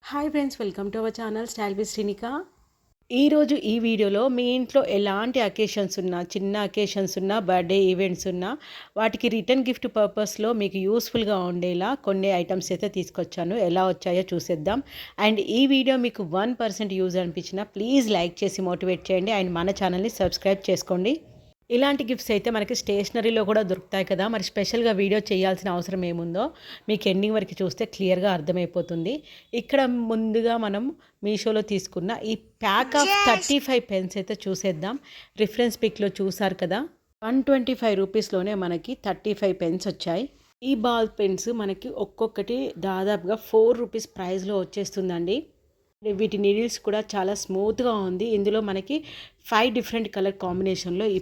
Hi friends, welcome to our channel style with Srinika. ఈరోజు ఈ వీడియోలో మీ ఇంట్లో ఎలాంటి అకేషన్స్ ఉన్నా, చిన్న అకేషన్స్ ఉన్నా, బర్త్డే ఈవెంట్స్ ఉన్నా, వాటికి రిటర్న్ గిఫ్ట్ పర్పస్లో మీకు యూస్ఫుల్గా ఉండేలా కొన్ని ఐటమ్స్ అయితే తీసుకొచ్చాను. ఎలా వచ్చాయో చూసేద్దాం. అండ్ ఈ వీడియో మీకు 1% యూజ్ అనిపించినా ప్లీజ్ లైక్ చేసి మోటివేట్ చేయండి. అండ్ మన ఛానల్ని సబ్స్క్రైబ్ చేసుకోండి. ఇలాంటి గిఫ్ట్స్ అయితే మనకి స్టేషనరీలో కూడా దొరుకుతాయి కదా. మరి స్పెషల్గా వీడియో చేయాల్సిన అవసరం ఏముందో మీకు ఎండింగ్ వరకు చూస్తే క్లియర్గా అర్థమైపోతుంది. ఇక్కడ ముందుగా మనం మీషోలో తీసుకున్న ఈ ప్యాక్ ఆఫ్ 35 పెన్స్ అయితే చూసేద్దాం. రిఫరెన్స్ పిక్లో చూసారు కదా, 125 రూపీస్లోనే మనకి 35 పెన్స్ వచ్చాయి. ఈ బాల్ పెన్స్ మనకి ఒక్కొక్కటి దాదాపుగా 4 రూపీస్ ప్రైస్లో వచ్చేస్తుందండి. వీటి నీడిల్స్ కూడా చాలా స్మూత్గా ఉంది. ఇందులో మనకి 5 డిఫరెంట్ కలర్ కాంబినేషన్లో ఈ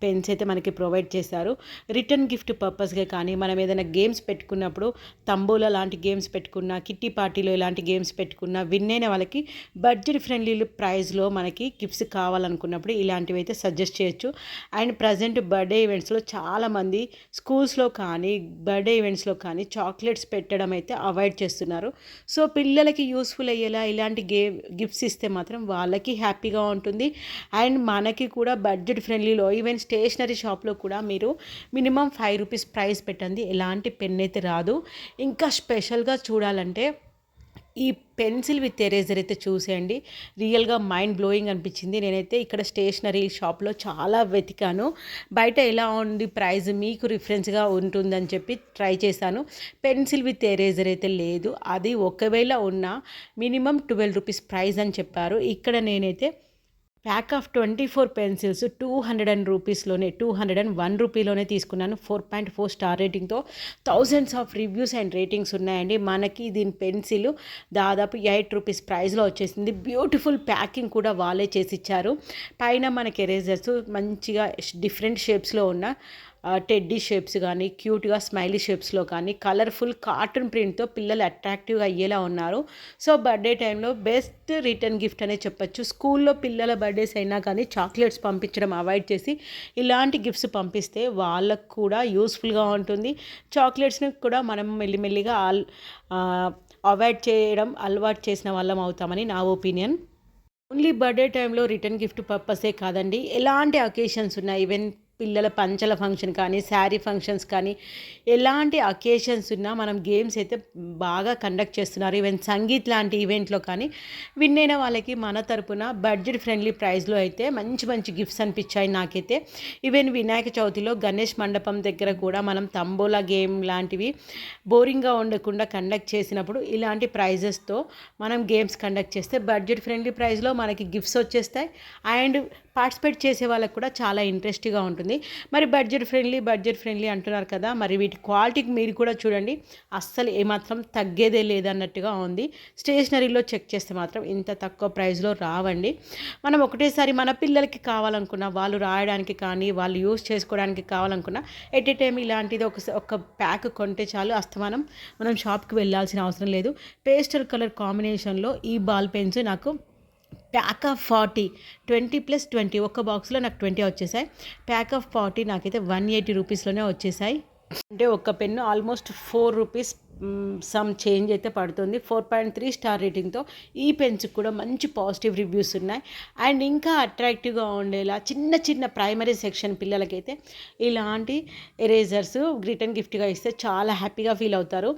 పెన్స్ అయితే మనకి ప్రొవైడ్ చేశారు. రిటర్న్ గిఫ్ట్ పర్పస్గా కానీ, మనం ఏదైనా గేమ్స్ పెట్టుకున్నప్పుడు, తంబోలా లాంటి గేమ్స్ పెట్టుకున్నా, కిట్టి పార్టీలో ఇలాంటి గేమ్స్ పెట్టుకున్నా, విన్ అయిన వాళ్ళకి బడ్జెట్ ఫ్రెండ్లీ ప్రైస్లో మనకి గిఫ్ట్స్ కావాలనుకున్నప్పుడు ఇలాంటివి అయితే సజెస్ట్ చేయొచ్చు. అండ్ ప్రజెంట్ బర్త్డే ఈవెంట్స్లో చాలామంది స్కూల్స్లో కానీ, బర్త్డే ఈవెంట్స్లో కానీ చాక్లెట్స్ పెట్టడం అయితే అవాయిడ్ చేస్తున్నారు. సో పిల్లలకి యూస్ఫుల్ అయ్యేలా ఇలాంటి గిఫ్ట్స్ ఇస్తే మాత్రం వాళ్ళకి హ్యాపీగా ఉంటుంది. అండ్ మనకి కూడా బడ్జెట్ ఫ్రెండ్లీలో ఈవెన్ స్టేషనరీ షాప్లో కూడా మీరు మినిమం 5 రూపీస్ ప్రైస్ పెట్టండి, ఎలాంటి పెన్ అయితే రాదు. ఇంకా స్పెషల్గా చూడాలంటే ఈ పెన్సిల్ విత్ ఎరేజర్ అయితే చూసేయండి. రియల్గా మైండ్ బ్లోయింగ్ అనిపించింది. నేనైతే ఇక్కడ స్టేషనరీ షాప్లో చాలా వెతికాను, బయట ఎలా ఉంది ప్రైస్ మీకు రిఫరెన్స్గా ఉంటుందని చెప్పి ట్రై చేశాను. పెన్సిల్ విత్ ఎరేజర్ అయితే లేదు. అది ఒకవేళ ఉన్నా మినిమం 12 రూపీస్ ప్రైస్ అని చెప్పారు. ఇక్కడ నేనైతే ప్యాక్ ఆఫ్ 24 పెన్సిల్స్ 200 రూపీస్లోనే 201 రూపీలోనే తీసుకున్నాను. 4.4 స్టార్ రేటింగ్తో thousands of reviews and ratings ఉన్నాయండి. మనకి దీని పెన్సిల్ దాదాపు 8 రూపీస్ ప్రైస్లో వచ్చేసింది. బ్యూటిఫుల్ ప్యాకింగ్ కూడా వాళ్ళే చేసి ఇచ్చారు. పైన మనకి ఎరేజర్స్ మంచిగా డిఫరెంట్ షేప్స్లో ఉన్న టెడ్డీ షేప్స్ కానీ, క్యూట్గా స్మైలీ షేప్స్లో కానీ, కలర్ఫుల్ కార్టూన్ ప్రింట్తో పిల్లలు అట్రాక్టివ్గా అయ్యేలా ఉన్నారు. సో బర్త్డే టైంలో బెస్ట్ రిటర్న్ గిఫ్ట్ అనే చెప్పొచ్చు. స్కూల్లో పిల్లల బర్త్డేస్ అయినా కానీ చాక్లెట్స్ పంపించడం అవాయిడ్ చేసి ఇలాంటి గిఫ్ట్స్ పంపిస్తే వాళ్ళకు కూడా యూస్ఫుల్గా ఉంటుంది. చాక్లెట్స్ని కూడా మనం మెల్లిమెల్లిగా అవాయిడ్ చేయడం అలవాటు చేసిన వాళ్ళం అవుతామని నా ఒపీనియన్. ఓన్లీ బర్త్డే టైంలో రిటర్న్ గిఫ్ట్ పర్పసే కాదండి, ఎలాంటి అకేషన్స్ ఉన్నాయి, ఈవెన్ పిల్లల పంచల ఫంక్షన్ కానీ, శారీ ఫంక్షన్స్ కానీ, ఎలాంటి అకేషన్స్ ఉన్నా మనం గేమ్స్ అయితే బాగా కండక్ట్ చేస్తున్నారు. ఈవెన్ సంగీత్ లాంటి ఈవెంట్లో కానీ విన్ అయిన వాళ్ళకి మన తరపున బడ్జెట్ ఫ్రెండ్లీ ప్రైస్లో అయితే మంచి మంచి గిఫ్ట్స్ అనిపించాయి నాకైతే. ఈవెన్ వినాయక చవితిలో గణేష్ మండపం దగ్గర కూడా మనం తంబోలా గేమ్ లాంటివి బోరింగ్గా ఉండకుండా కండక్ట్ చేసినప్పుడు ఇలాంటి ప్రైజెస్తో మనం గేమ్స్ కండక్ట్ చేస్తే బడ్జెట్ ఫ్రెండ్లీ ప్రైస్లో మనకి గిఫ్ట్స్ వచ్చేస్తాయి. అండ్ పార్టిసిపేట్ చేసే వాళ్ళకి కూడా చాలా ఇంట్రెస్ట్గా ఉంటుంది. మరి బడ్జెట్ ఫ్రెండ్లీ అంటున్నారు కదా, మరి వీటి క్వాలిటీకి మీరు కూడా చూడండి, అస్సలు ఏమాత్రం తగ్గేదే లేదన్నట్టుగా ఉంది. స్టేషనరీలో చెక్ చేస్తే మాత్రం ఇంత తక్కువ ప్రైస్లో రావండి. మనం ఒకటేసారి మన పిల్లలకి కావాలనుకున్నా, వాళ్ళు రాయడానికి కానీ, వాళ్ళు యూస్ చేసుకోవడానికి కావాలనుకున్నా ఎట్ ఏ టైం ఇలాంటిది ఒక ప్యాక్ కొంటే చాలు, అస్తమానం మనం షాప్కి వెళ్ళాల్సిన అవసరం లేదు. పేస్టల్ కలర్ కాంబినేషన్లో ఈ బాల్ పెన్స్ నాకు ప్యాక్ ఆఫ్ 40 20+20 ఒక బాక్స్లో నాకు 20 వచ్చేసాయి. ప్యాక్ ఆఫ్ 40 నాకైతే 180 రూపీస్లోనే వచ్చేసాయి. అంటే ఒక pen almost 4 rupees some change అయితే పడుతుంది. 4.3 స్టార్ రేటింగ్తో ఈ పెన్స్కి కూడా మంచి పాజిటివ్ రివ్యూస్ ఉన్నాయి. అండ్ ఇంకా అట్రాక్టివ్గా ఉండేలా చిన్న చిన్న ప్రైమరీ సెక్షన్ పిల్లలకైతే ఇలాంటి ఎరేజర్స్ రిటర్న్ గిఫ్ట్గా ఇస్తే చాలా హ్యాపీగా ఫీల్ అవుతారు.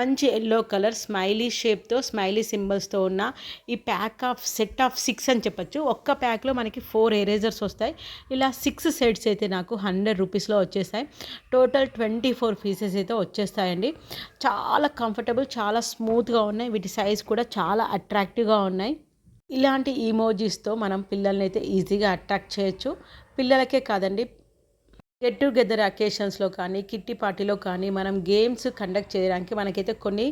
మంచి ఎల్లో కలర్ స్మైలీ షేప్తో, స్మైలీ సింబల్స్తో ఉన్న ఈ ప్యాక్ ఆఫ్ సెట్ ఆఫ్ 6 అని చెప్పచ్చు. ఒక్క ప్యాక్లో మనకి 4 ఎరేజర్స్ వస్తాయి. ఇలా 6 సెట్స్ అయితే నాకు 100 రూపీస్లో వచ్చేసాయి. టోటల్ 24 పీసెస్ అయితే వచ్చేస్తాయండి. చాలా కంఫర్టబుల్, చాలా స్మూత్గా ఉన్నాయి. వీటి సైజ్ కూడా చాలా అట్రాక్టివ్గా ఉన్నాయి. ఇలాంటి ఈమోజీస్తో మనం పిల్లల్ని అయితే ఈజీగా అట్రాక్ట్ చేయొచ్చు. పిల్లలకే కాదండి, గెట్ టుగెదర్ అకేషన్స్లో కానీ, కిట్టి పార్టీలో కానీ మనం గేమ్స్ కండక్ట్ చేయడానికి మనకైతే కొన్ని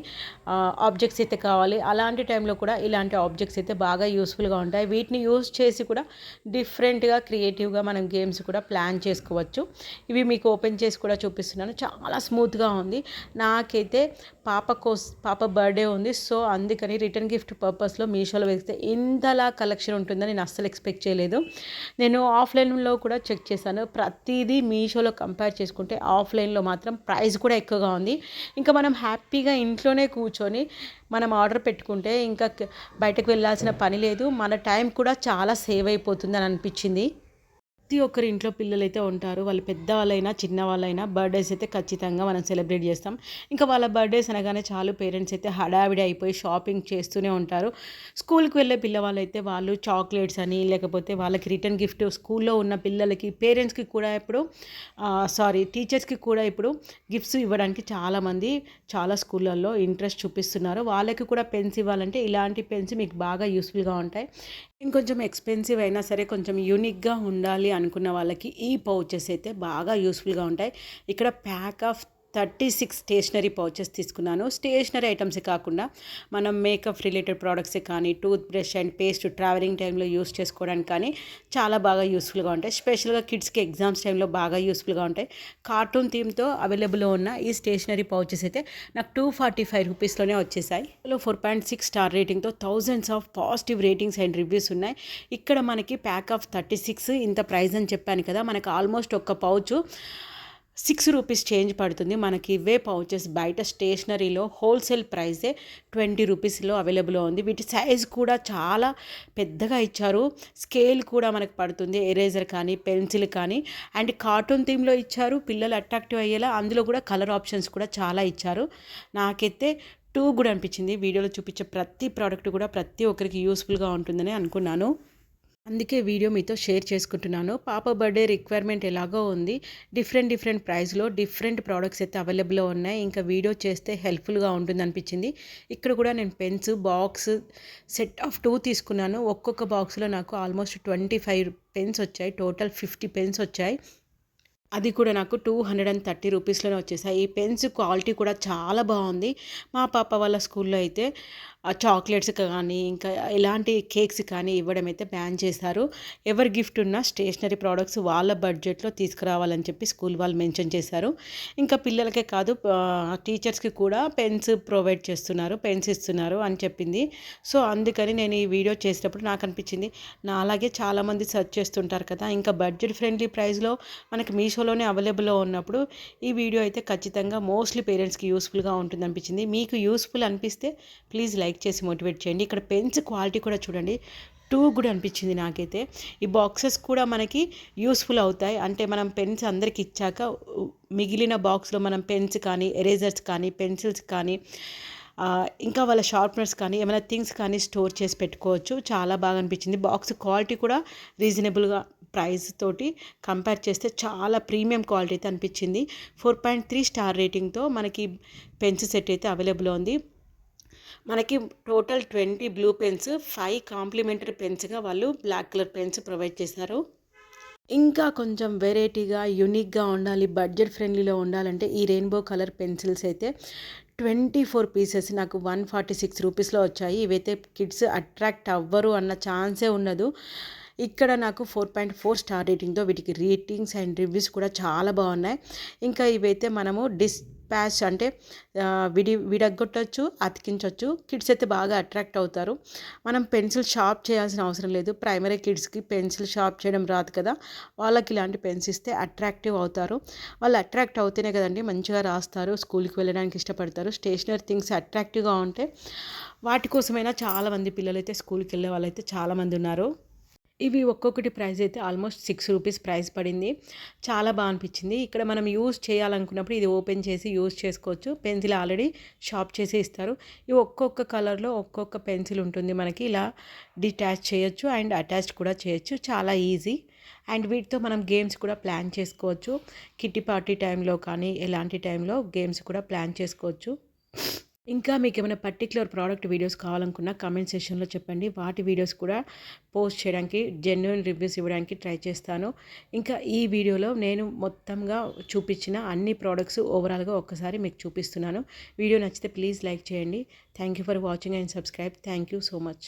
ఆబ్జెక్ట్స్ అయితే కావాలి. అలాంటి టైంలో కూడా ఇలాంటి ఆబ్జెక్ట్స్ అయితే బాగా యూస్ఫుల్గా ఉంటాయి. వీటిని యూస్ చేసి కూడా డిఫరెంట్గా క్రియేటివ్గా మనం గేమ్స్ కూడా ప్లాన్ చేసుకోవచ్చు. ఇవి మీకు ఓపెన్ చేసి కూడా చూపిస్తున్నాను. చాలా స్మూత్గా ఉంది. నాకైతే పాప బర్త్డే ఉంది. సో అందుకని రిటర్న్ గిఫ్ట్ పర్పస్లో మీషోలో వేస్తే ఇంతలా కలెక్షన్ ఉంటుందని నేను అస్సలు ఎక్స్పెక్ట్ చేయలేదు. నేను ఆఫ్లైన్లో కూడా చెక్ చేశాను. ప్రతిదీ మీషోలో కంపేర్ చేసుకుంటే ఆఫ్లైన్లో మాత్రం ప్రైస్ కూడా ఎక్కువగా ఉంది. ఇంకా మనం హ్యాపీగా ఇంట్లోనే కూర్చొని మనం ఆర్డర్ పెట్టుకుంటే ఇంకా బయటకు వెళ్ళాల్సిన పని లేదు. మన టైం కూడా చాలా సేవ్ అయిపోతుందని అనిపించింది. ప్రతి ఒక్కరి ఇంట్లో పిల్లలైతే ఉంటారు. వాళ్ళు పెద్దవాళ్ళైనా, చిన్నవాళ్ళైనా బర్త్‌డేస్ అయితే ఖచ్చితంగా మనం సెలబ్రేట్ చేస్తాం. ఇంకా వాళ్ళ బర్త్‌డేస్ అనగానే చాలు పేరెంట్స్ అయితే హడావిడి అయిపోయి షాపింగ్ చేస్తూనే ఉంటారు. స్కూల్‌కి వెళ్ళే పిల్లవాళ్ళైతే వాళ్ళు చాక్లెట్స్ అని, లేకపోతే వాళ్ళకి రిటర్న్ గిఫ్ట్ స్కూల్‌లో ఉన్న పిల్లలకి, పేరెంట్స్‌కి కూడా ఇప్పుడు టీచర్స్‌కి కూడా ఇప్పుడు గిఫ్ట్స్ ఇవ్వడానికి చాలామంది చాలా స్కూళ్ళల్లో ఇంట్రెస్ట్ చూపిస్తున్నారు. వాళ్ళకి కూడా పెన్స్ ఇవ్వాలంటే ఇలాంటి పెన్స్ మీకు బాగా యూస్‌ఫుల్‌గా ఉంటాయి. ఇంకొంచెం ఎక్స్‌పెన్సివ్ అయినా సరే కొంచెం యూనిక్‌గా ఉండాలి అనుకున్న వాళ్ళకి ఈ పౌచెస్ అయితే బాగా యూస్‌ఫుల్‌గా ఉంటాయి. ఇక్కడ ప్యాక్ ఆఫ్ 36 స్టేషనరీ పౌచెస్ తీసుకున్నాను. స్టేషనరీ ఐటమ్సే కాకుండా మనం మేకప్ రిలేటెడ్ ప్రోడక్ట్సే కానీ, toothbrush and paste travelling టైంలో యూస్ చేసుకోవడానికి కానీ చాలా బాగా యూస్‌ఫుల్‌గా ఉంటాయి. స్పెషల్‌గా కిడ్స్‌కి ఎగ్జామ్స్ టైంలో బాగా యూస్‌ఫుల్‌గా ఉంటాయి. కార్టూన్ థీమ్‌తో అవైలబుల్‌లో ఉన్న ఈ స్టేషనరీ పౌచెస్ అయితే నాకు 245 రూపీస్‌లోనే వచ్చేసాయి. ఇందులో 4.6 స్టార్ రేటింగ్‌తో thousands of positive ratings and reviews ఉన్నాయి. ఇక్కడ మనకి ప్యాక్ ఆఫ్ 36 ఇంత ప్రైస్ అని చెప్పాను కదా! మనకు ఆల్మోస్ట్ ఒక పౌచు 6 రూపీస్ చేంజ్ పడుతుంది. మనకి ఇవే పౌచెస్ బయట స్టేషనరీలో హోల్సేల్ ప్రైజే 20 రూపీస్‌లో అవైలబుల్‌లో ఉంది. వీటి సైజ్ కూడా చాలా పెద్దగా ఇచ్చారు. స్కేల్ కూడా మనకు పడుతుంది. ఎరేజర్ కానీ, పెన్సిల్ కానీ అండ్ కార్టూన్ థీమ్‌లో ఇచ్చారు. పిల్లలు అట్రాక్టివ్ అయ్యేలా అందులో కూడా కలర్ ఆప్షన్స్ కూడా చాలా ఇచ్చారు. నాకైతే టూ గుడ్ అనిపించింది. వీడియోలో చూపించే ప్రతి ప్రోడక్ట్ కూడా ప్రతి ఒక్కరికి యూస్‌ఫుల్‌గా ఉంటుందని అనుకున్నాను. అందుకే వీడియో మీతో షేర్ చేసుకుంటున్నాను. పాప బర్త్‌డే రిక్వైర్మెంట్ ఎలాగో ఉంది. డిఫరెంట్ ప్రైస్‌లో డిఫరెంట్ ప్రోడక్ట్స్ అయితే అవైలబుల్‌లో ఉన్నాయి. ఇంకా వీడియో చేస్తే హెల్ప్‌ఫుల్‌గా ఉంటుందనిపించింది. ఇక్కడ కూడా నేను పెన్స్ బాక్స్ సెట్ ఆఫ్ 2 తీసుకున్నాను. ఒక్కొక్క బాక్స్‌లో నాకు ఆల్మోస్ట్ 25 పెన్స్ వచ్చాయి. టోటల్ 50 పెన్స్ వచ్చాయి. అది కూడా నాకు 230 రూపీస్‌లోనే వచ్చేసాయి. ఈ పెన్స్ క్వాలిటీ కూడా చాలా బాగుంది. మా పాప వాళ్ళ స్కూల్‌లో అయితే చాక్లెట్స్ కానీ, ఇంకా ఎలాంటి కేక్స్ కానీ ఇవ్వడం అయితే బ్యాన్ చేశారు. ఎవరి గిఫ్ట్ ఉన్నా స్టేషనరీ ప్రోడక్ట్స్ వాళ్ళ బడ్జెట్‌లో తీసుకురావాలని చెప్పి స్కూల్ వాళ్ళు మెన్షన్ చేశారు. ఇంకా పిల్లలకే కాదు టీచర్స్‌కి కూడా పెన్స్ ప్రొవైడ్ చేస్తున్నారు, పెన్స్ ఇస్తున్నారు అని చెప్పింది. సో, అందుకని నేను ఈ వీడియో చేసేటప్పుడు నాకు అనిపించింది నాలాగే చాలామంది సెర్చ్ చేస్తుంటారు కదా! ఇంకా బడ్జెట్ ఫ్రెండ్లీ ప్రైస్‌లో మనకి మీషోలోనే అవైలబుల్‌లో ఉన్నప్పుడు ఈ వీడియో అయితే ఖచ్చితంగా మోస్ట్‌లీ పేరెంట్స్‌కి యూస్‌ఫుల్‌గా ఉంటుందనిపించింది. మీకు యూస్‌ఫుల్ అనిపిస్తే ప్లీజ్ లైక్ చేసి మోటివేట్ చేయండి. ఇక్కడ పెన్స్ క్వాలిటీ కూడా చూడండి. టూ గుడ్ అనిపించింది నాకైతే. ఈ బాక్సెస్ కూడా మనకి యూస్‌ఫుల్ అవుతాయి. అంటే మనం పెన్స్ అందరికి ఇచ్చాక మిగిలిన బాక్స్‌లో మనం పెన్స్ కానీ, ఎరేజర్స్ కానీ, పెన్సిల్స్ కానీ ఇంకా వాళ్ళ షార్ప్నర్స్ కానీ, ఏమైనా థింగ్స్ కానీ స్టోర్ చేసి పెట్టుకోవచ్చు. చాలా బాగా అనిపించింది. బాక్స్ క్వాలిటీ కూడా రీజనబుల్‌గా ప్రైస్ తోటి కంపేర్ చేస్తే చాలా ప్రీమియం క్వాలిటీ అయితే అనిపించింది. 4.3 స్టార్ రేటింగ్‌తో మనకి పెన్స్ సెట్ అయితే అవైలబుల్‌లో ఉంది. మనకి టోటల్ 20 బ్లూ పెన్స్, 5 కాంప్లిమెంటరీ పెన్స్‌గా వాళ్ళు బ్లాక్ కలర్ పెన్స్ ప్రొవైడ్ చేశారు. ఇంకా కొంచెం వెరైటీగా, యూనిక్‌గా ఉండాలి, బడ్జెట్ ఫ్రెండ్లీలో ఉండాలంటే ఈ రెయిన్బో కలర్ పెన్సిల్స్ అయితే 24 పీసెస్ నాకు 146 రూపీస్‌లో వచ్చాయి. ఇవైతే కిడ్స్ అట్రాక్ట్ అవ్వరు అన్న ఛాన్సే ఉండదు. ఇక్కడ నాకు 4.4 స్టార్ రేటింగ్‌తో వీటికి రేటింగ్స్ అండ్ రివ్యూస్ కూడా చాలా బాగున్నాయి. ఇంకా ఇవైతే మనము ప్యాచ్ అంటే విడగొట్టొచ్చు, అతికించొచ్చు. కిడ్స్ అయితే బాగా అట్రాక్ట్ అవుతారు. మనం పెన్సిల్ షార్ప్ చేయాల్సిన అవసరం లేదు. ప్రైమరీ కిడ్స్‌కి పెన్సిల్ షార్ప్ చేయడం రాదు కదా! వాళ్ళకి ఇలాంటి పెన్స్ ఇస్తే అట్రాక్టివ్ అవుతారు. వాళ్ళు అట్రాక్ట్ అవుతేనే కదండి మంచిగా రాస్తారు, స్కూల్‌కి వెళ్ళడానికి ఇష్టపడతారు. స్టేషనరీ థింగ్స్ అట్రాక్టివ్‌గా ఉంటే వాటి కోసమైనా చాలామంది పిల్లలైతే స్కూల్‌కి వెళ్ళే వాళ్ళైతే చాలామంది ఉన్నారు. ఇవి ఒక్కొక్కటి ప్రైస్ అయితే ఆల్మోస్ట్ 6 రూపీస్ ప్రైస్ పడింది. చాలా బాగా అనిపించింది. ఇక్కడ మనం యూజ్ చేయాలనుకున్నప్పుడు ఇది ఓపెన్ చేసి యూజ్ చేసుకోవచ్చు. పెన్సిల్ ఆల్రెడీ షార్ప్ చేసి ఇస్తారు. ఇవి ఒక్కొక్క కలర్‌లో ఒక్కొక్క పెన్సిల్ ఉంటుంది. మనకి ఇలా డిటాచ్ చేయొచ్చు అండ్ అటాచ్ కూడా చేయొచ్చు. చాలా ఈజీ. అండ్ వీటితో మనం గేమ్స్ కూడా ప్లాన్ చేసుకోవచ్చు. కిట్టి పార్టీ టైంలో కానీ ఎలాంటి టైంలో గేమ్స్ కూడా ప్లాన్ చేసుకోవచ్చు. ఇంకా మీకేమైనా పర్టిక్యులర్ ప్రోడక్ట్ వీడియోస్ కావాలనుకున్నా కామెంట్ సెక్షన్లో చెప్పండి. వాటి వీడియోస్ కూడా పోస్ట్ చేయడానికి, జెన్యూన్ రివ్యూస్ ఇవ్వడానికి ట్రై చేస్తాను. ఇంకా ఈ వీడియోలో నేను మొత్తంగా చూపించిన అన్ని ప్రోడక్ట్స్ ఓవరాల్గా ఒక్కసారి మీకు చూపిస్తున్నాను. వీడియో నచ్చితే ప్లీజ్ లైక్ చేయండి. Thank you for watching and subscribe. Thank you so much.